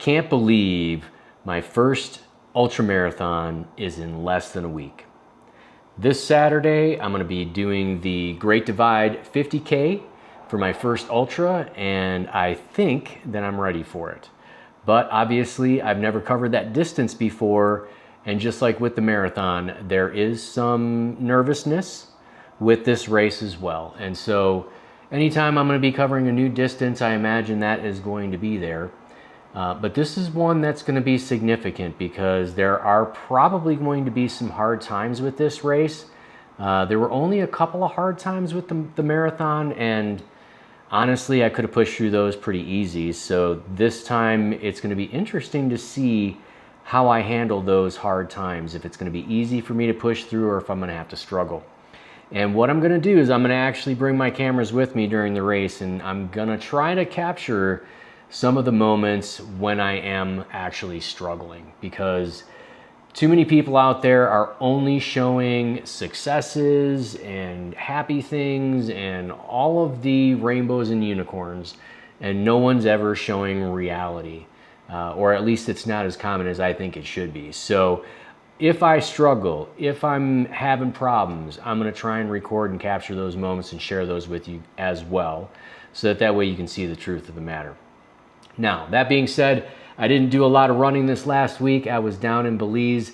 can't believe my first ultra marathon is in less than a week. This Saturday, I'm going to be doing the Great Divide 50K for my first ultra, and I think that I'm ready for it. But obviously, I've never covered that distance before, and just like with the marathon, there is some nervousness with this race as well. And so anytime I'm going to be covering a new distance, I imagine that is going to be there. But this is one that's going to be significant because there are probably going to be some hard times with this race. There were only a couple of hard times with the marathon, and honestly, I could have pushed through those pretty easy. So this time it's going to be interesting to see how I handle those hard times, if it's going to be easy for me to push through or if I'm going to have to struggle. And what I'm going to do is I'm going to actually bring my cameras with me during the race, and I'm going to try to capture some of the moments when I am actually struggling, because too many people out there are only showing successes and happy things and all of the rainbows and unicorns, and no one's ever showing reality, or at least it's not as common as I think it should be. So if I struggle, if I'm having problems, I'm going to try and record and capture those moments and share those with you as well, so that way you can see the truth of the matter. Now, that being said, I didn't do a lot of running this last week. I was down in Belize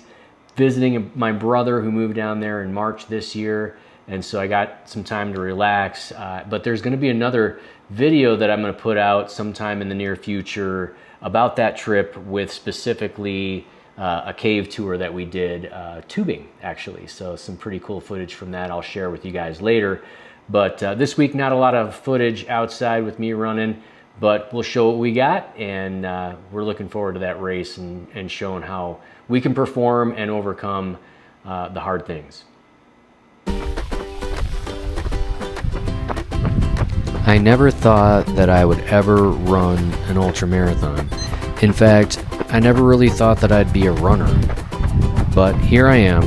visiting my brother who moved down there in March this year, and so I got some time to relax. But there's going to be another video that I'm going to put out sometime in the near future about that trip, with specifically a cave tour that we did, tubing actually. So some pretty cool footage from that I'll share with you guys later. But this week, not a lot of footage outside with me running, but we'll show what we got, and we're looking forward to that race and showing how we can perform and overcome the hard things. I never thought that I would ever run an ultra marathon. In fact, I never really thought that I'd be a runner. But here I am,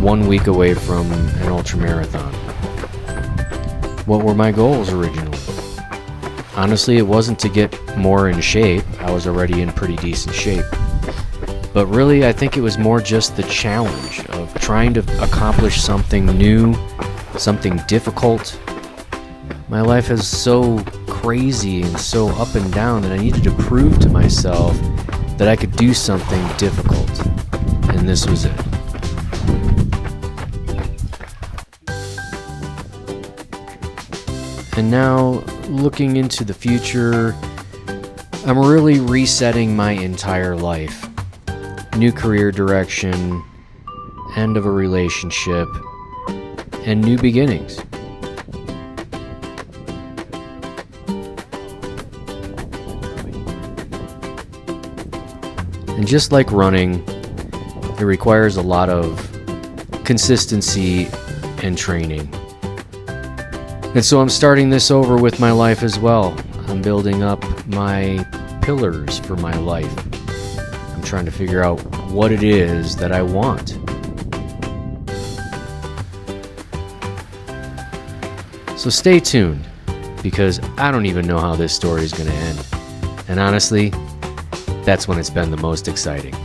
1 week away from an ultra marathon. What were my goals originally? Honestly, it wasn't to get more in shape. I was already in pretty decent shape. But really, I think it was more just the challenge of trying to accomplish something new, something difficult. My life is so crazy and so up and down that I needed to prove to myself that I could do something difficult. And this was it. And now, looking into the future, I'm really resetting my entire life. New career direction, end of a relationship, and new beginnings. And just like running, it requires a lot of consistency and training. And so I'm starting this over with my life as well. I'm building up my pillars for my life. I'm trying to figure out what it is that I want. So stay tuned, because I don't even know how this story is going to end. And honestly, that's when it's been the most exciting.